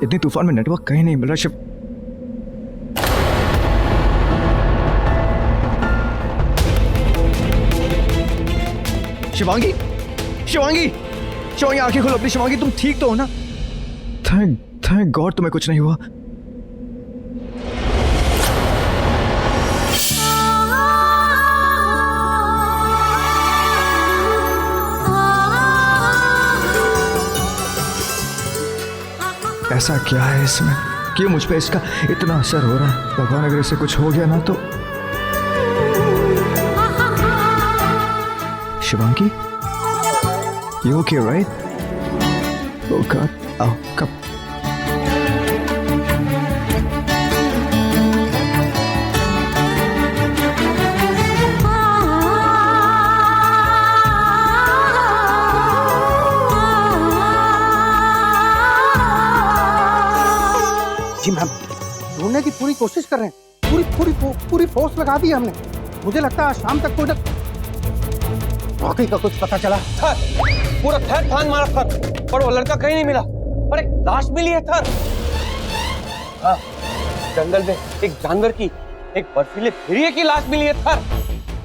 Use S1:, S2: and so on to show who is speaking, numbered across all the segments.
S1: इतनी तूफान में नेटवर्क कहीं नहीं मिल रहा। शिवांगी, शिवांगी, शिवांगी आंखें खोलो अपनी। शिवांगी तुम ठीक तो हो ना? थैंक गॉड तुम्हें कुछ नहीं हुआ। ऐसा क्या है इसमें? क्यों मुझ पे इसका इतना असर हो रहा है? भगवान अगर इसे कुछ हो गया ना तो। Shivangi, you okay, right? Oh God, आओ कब?
S2: जी मैम, ढूंढने की पूरी कोशिश कर रहे हैं। पूरी फोर्स लगा दी हमने। मुझे लगता है आज शाम तक कोई रॉकी का कुछ पता चला।
S3: पूरा थर फांग मारा थर, पर वो लड़का कहीं नहीं मिला। पर एक लाश मिली है थर। हाँ, जंगल में एक जानवर की, एक बर्फीले भेड़िए की लाश मिली है थर।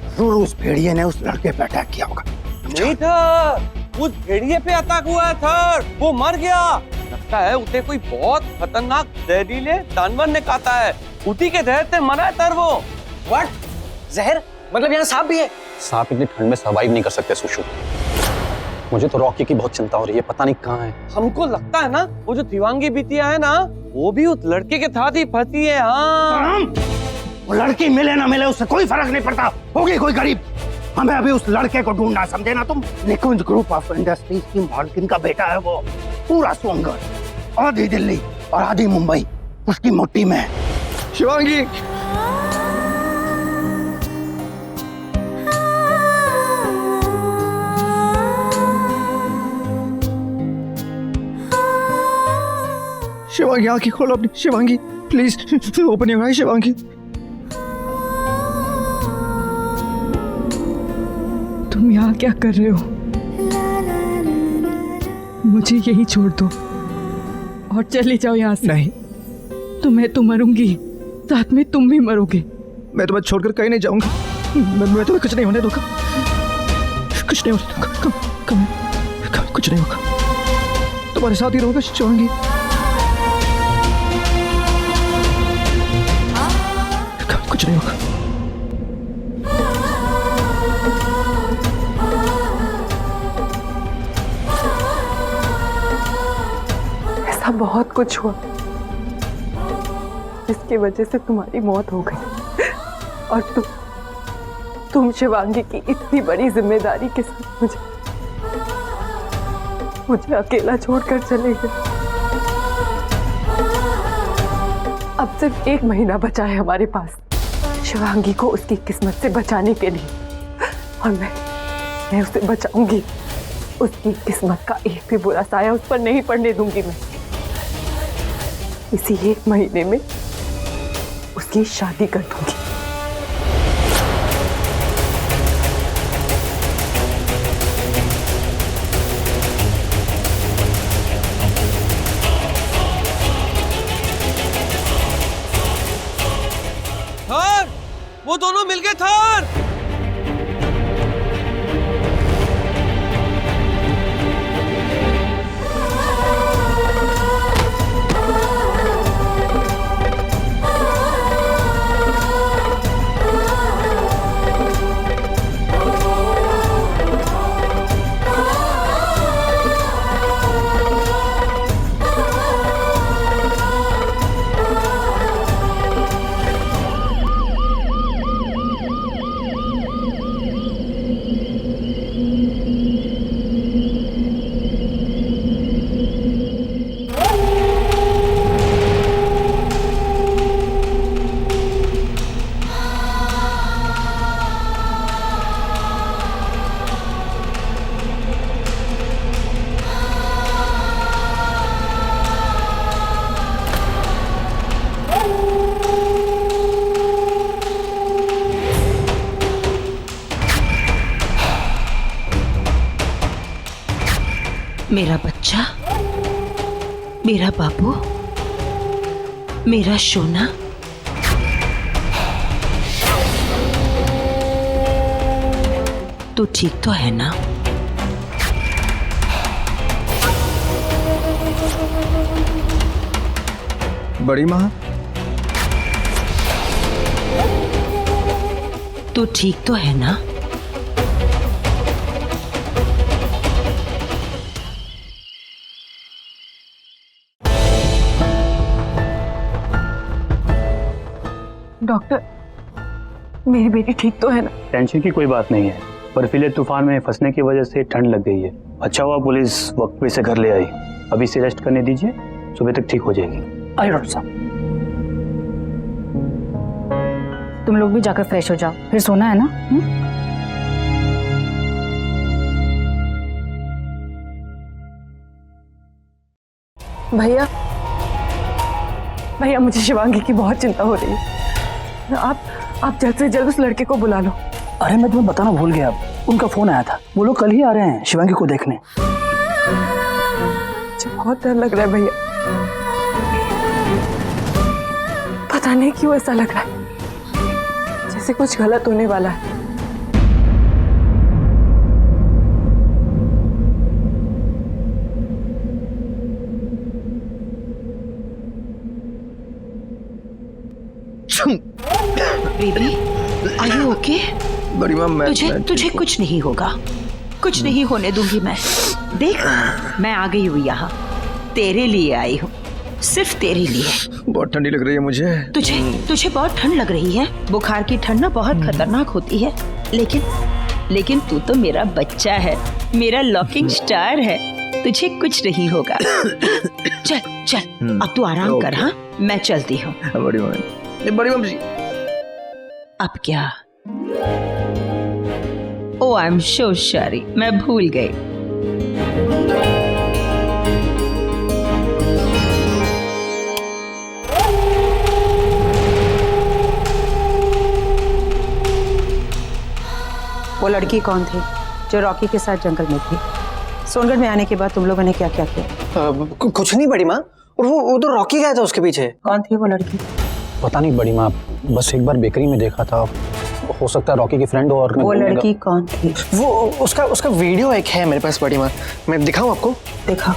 S2: जरूर उस भेड़िए ने उस लड़के पे अटैक किया होगा।
S3: नहीं थर, उस भेड़िए पे अटैक हुआ है थर। वो मर गया। लगता है उसे कोई बहुत खतरनाक जहरीले जानवर ने काटा है। उसी के जहर से मरा है थर वो।
S4: व्हाट? जहर? मतलब यहाँ सांप भी है?
S5: सांप इतनी ठंड में सर्वाइव नहीं कर सकते सुशु। मुझे तो रॉकी की बहुत चिंता हो रही है, पता नहीं कहाँ है।
S3: हमको लगता है ना वो जो दिवांगी बिटिया है ना, वो भी उस लड़के के साथ ही फंसी है। हाँ,
S2: वो लड़की मिले ना मिले उससे कोई फर्क नहीं पड़ता। होगी कोई गरीब। हमें अभी उस लड़के को ढूंढना, समझे ना तुम? निकुंज ग्रुप ऑफ इंडस्ट्रीज की मालकिन का बेटा है वो। पूरा स्वंगर, आधी दिल्ली और आधी मुंबई उसकी मुट्ठी में है।
S1: शिवांगी, शिवांगी आंखें खोलो अपनी। Shivangi please open your eyes. Shivangi,
S6: तुम यहाँ क्या कर रहे हो? मुझे यही छोड़ दो और चले जाओ यहाँ से।
S1: नहीं,
S6: तो मैं तो मरूंगी, साथ में तुम भी मरोगे।
S1: मैं तुम्हें छोड़कर कहीं नहीं जाऊंगा। मैं तुम्हें कुछ नहीं होने दूंगा। कुछ नहीं होने दूंगा। कुछ नहीं होगा। तुम्हारे साथ ही रहूंगा शिवांगी। कुछ नहीं होगा।
S6: ऐसा बहुत कुछ हुआ जिसकी वजह से तुम्हारी मौत हो गई, और तुम शिवांगी की इतनी बड़ी जिम्मेदारी के साथ मुझे अकेला छोड़कर चले गए। अब सिर्फ 1 महीना बचा है हमारे पास शिवांगी को उसकी किस्मत से बचाने के लिए, और मैं उसे बचाऊंगी। उसकी किस्मत का एक भी बुरा साया उस पर नहीं पड़ने दूंगी मैं। इसी 1 महीने में उसकी शादी कर दूंगी।
S3: थर, वो दोनों मिल गए थर।
S7: मेरा बच्चा, मेरा बाबू, मेरा सोना, तू ठीक तो है ना?
S1: बड़ी माँ,
S7: तू ठीक तो है ना?
S6: डॉक्टर, मेरी बेटी ठीक तो है ना?
S8: टेंशन की कोई बात नहीं है। बर्फीले तूफान में फंसने की वजह से ठंड लग गई है। अच्छा हुआ पुलिस वक्त पे से घर ले आई। अभी से रेस्ट करने दीजिए, सुबह तक ठीक हो जाएगी।
S9: आइए डॉक्टर साहब, तुम लोग भी जाकर फ्रेश हो जाओ, फिर सोना है ना?
S6: भैया, भैया मुझे शिवांगी की बहुत चिंता हो रही है। आप जल्द से जल्द उस लड़के को बुला लो।
S9: अरे मैं तुम्हें बताना भूल गया, उनका फोन आया था, वो लोग कल ही आ रहे हैं शिवांगी को देखने।
S6: मुझे बहुत डर लग रहा है भैया, पता नहीं क्यों ऐसा लग रहा है जैसे कुछ गलत होने वाला है।
S7: Baby, are you okay?
S1: बड़ी माँ,
S7: तुझे कुछ नहीं होगा, कुछ नहीं होने दूंगी मैं। देख, मैं आ गई हूँ यहाँ, तेरे लिए आई हूँ, सिर्फ तेरे लिए।
S1: बहुत ठंडी लग रही है मुझे।
S7: तुझे बहुत ठंड लग रही है? बुखार की ठंड ना बहुत खतरनाक होती है, लेकिन तू तो मेरा बच्चा है, मेरा लॉकिंग स्टार है, तुझे कुछ नहीं होगा। चल चल, अब तू आराम कर। हाँ, मैं चलती हूँ।
S1: बड़ी माँ जी।
S7: अब क्या? ओ आई एम सो सॉरी, मैं भूल गई।
S10: वो लड़की कौन थी जो रॉकी के साथ जंगल में थी? सोनगढ़ में आने के बाद तुम लोगों ने क्या क्या किया?
S4: कुछ नहीं बड़ी माँ, और वो तो रॉकी गया था उसके पीछे।
S10: कौन थी वो लड़की?
S5: पता नहीं बड़ी माँ, बस एक बार बेकरी में देखा था, हो सकता है रॉकी की फ्रेंड हो। और
S10: वो लड़की कौन थी?
S4: वो उसका वीडियो एक है मेरे पास बड़ी माँ, मैं दिखाऊं आपको?
S10: देखा।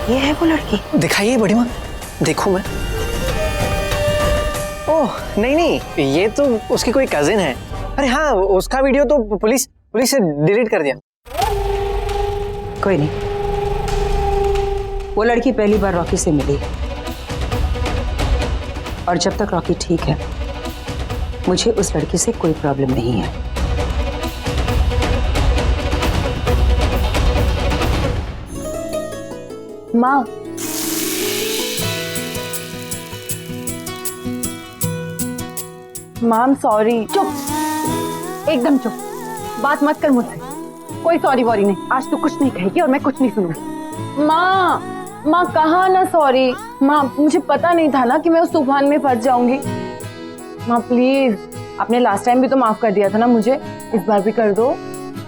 S10: ये है वो लड़की?
S4: दिखाइए बड़ी माँ, देखूं मैं। ओह नहीं, ये तो उसकी कोई कजिन है। अरे हाँ, उसका वीडियो तो पुलिस से डिलीट कर दिया।
S10: कोई नहीं, वो लड़की पहली बार रॉकी से मिली, और जब तक रॉकी ठीक है मुझे उस लड़की से कोई प्रॉब्लम नहीं है।
S6: माँ, मैम सॉरी। चुप, एकदम चुप, बात मत कर मुझसे। कोई सॉरी वॉरी नहीं, आज तू कुछ नहीं कहेगी और मैं कुछ नहीं सुनूंगी। माँ कहा ना सॉरी। माँ, मुझे पता नहीं था ना कि मैं उस तूफान में फंस जाऊंगी। माँ प्लीज, आपने लास्ट टाइम भी तो माफ कर दिया था ना मुझे, इस बार भी कर दो।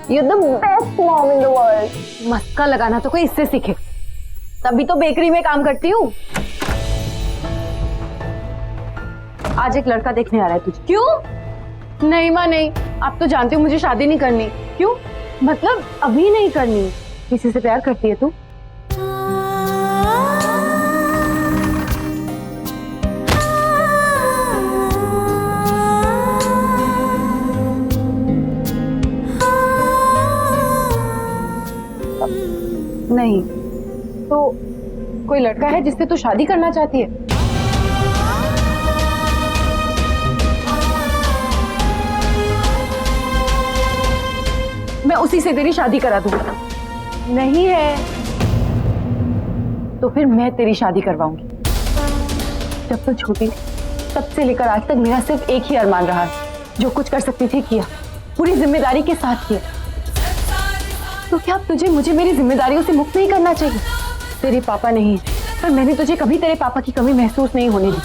S6: You're the best mom in the world. मस्का लगाना तो कोई इससे सीखे, तभी तो बेकरी में काम करती हूँ। आज एक लड़का देखने आ रहा है तुझे। क्यों? नहीं माँ नहीं, आप तो जानते हो मुझे शादी नहीं करनी। क्यों? मतलब अभी नहीं करनी। किसी से प्यार करती है तू? नहीं तो कोई लड़का है जिससे तू शादी करना चाहती है? मैं उसी से तेरी शादी करा दूंगा। नहीं है तो फिर मैं तेरी शादी करवाऊंगी। जब तक छोटी तब से लेकर आज तक मेरा सिर्फ एक ही अरमान रहा है, जो कुछ कर सकती थी किया, पूरी जिम्मेदारी के साथ किया। तो क्या अब तुझे मुझे मेरी जिम्मेदारियों से मुक्त नहीं करना चाहिए? तेरे पापा नहीं, पर मैंने तुझे कभी तेरे पापा की कमी महसूस नहीं होने दी।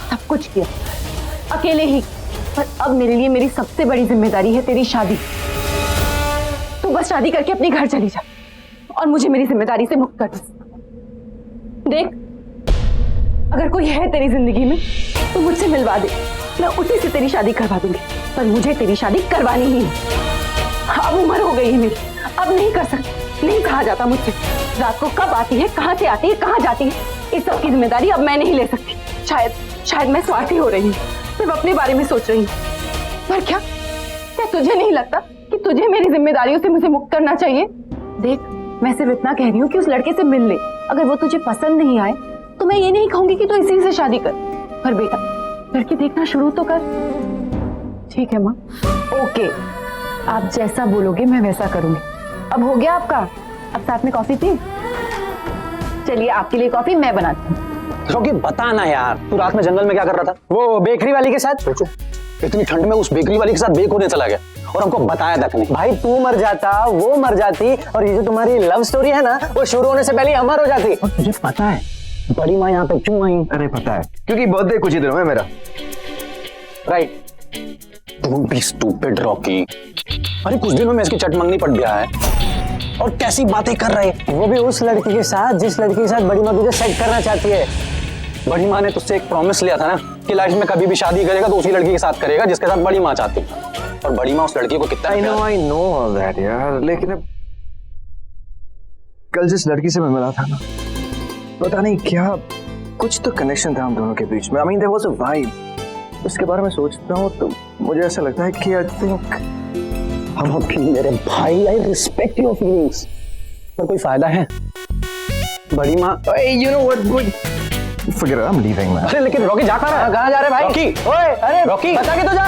S6: सब कुछ किया अकेले ही, पर अब मेरे लिए मेरी सबसे बड़ी जिम्मेदारी है तेरी शादी। तू बस शादी करके अपने घर चली जा और मुझे मेरी जिम्मेदारी से मुक्त कर दे। देख, अगर कोई है तेरी जिंदगी में तो मुझसे मिलवा दे, मैं उसी से तेरी शादी करवा दूंगी, पर मुझे तेरी शादी करवानी ही है। अब उम्र हो गई है मेरी, अब नहीं कर सकती, नहीं कहा जाता मुझसे। रात को कब आती है, कहाँ से आती है, कहाँ जाती है, इस सब की जिम्मेदारी अब मैं नहीं ले सकती। शायद मैं स्वार्थी हो रही हूँ, सिर्फ अपने बारे में सोच रही हूँ। पर क्या तुझे नहीं लगता कि तुझे मेरी जिम्मेदारियों से मुझे मुक्त करना चाहिए? देख, मैं सिर्फ इतना कह रही हूँ कि उस लड़के से मिल ले। अगर वो तुझे पसंद नहीं आए तो मैं ये नहीं कहूंगी कि तू इसी से शादी कर, पर बेटा लड़की देखना शुरू तो कर। ठीक है माँ, ओके, आप जैसा बोलोगे मैं वैसा करूंगी। अब हो गया आपका? अब साथ में कॉफी पी? चलिए आपके लिए कॉफी मैं बनाती हूँ।
S5: रॉकी बता ना यार, तू रात में जंगल में क्या कर रहा था?
S4: वो बेकरी वाली के साथ।
S5: सोचो, इतनी ठंड में उस बेकरी वाली के साथ बेक होने चला गया और हमको बताया तक नहीं।
S4: भाई तू मर जाता, वो मर जाती, और ये जो तुम्हारी लव स्टोरी है ना, वो शुरू होने से पहले अमर हो जाती।
S5: और तुझे पता है बड़ी माँ यहाँ पे क्यों आई?
S1: अरे पता है, क्योंकि बर्थडे कुछ ही दिनों में मेरा।
S5: Right, don't be stupid Rocky. अरे कुछ दिनों में इसकी चटमंगनी पड़ गया है और कैसी बातें कर रहे हैं,
S4: वो भी उस लड़की के साथ जिस लड़की के साथ बड़ी माँ तुझे सेट करना चाहती है।
S5: बड़ी माँ ने तुझसे एक प्रॉमिस लिया था ना कि लाइफ में कभी भी शादी करेगा तो उसी लड़की के साथ करेगा जिसके साथ बड़ी माँ चाहती है। और बड़ी माँ उस लड़की को कितना
S1: आई नो ऑल दैट यार, लेकिन अब कल जिस लड़की से मैं मिला था ना, पता नहीं क्या कुछ तो कनेक्शन था हम दोनों के बीच में। I mean there was a vibe. उसके बारे में सोचता हूँ तो मुझे ऐसा लगता है कि आई थिंक
S5: हम अपनी, मेरे भाई, आई रिस्पेक्ट योर फीलिंग्स, पर कोई फायदा है? बड़ी माँ,
S1: you know what, forget it, I'm leaving man।
S5: अरे लेकिन रॉकी जा कहाँ रहा है?
S4: कहाँ जा रहे भाई?
S5: रॉकी,
S4: ओए, अरे
S5: रॉकी,
S4: बता के तो जा।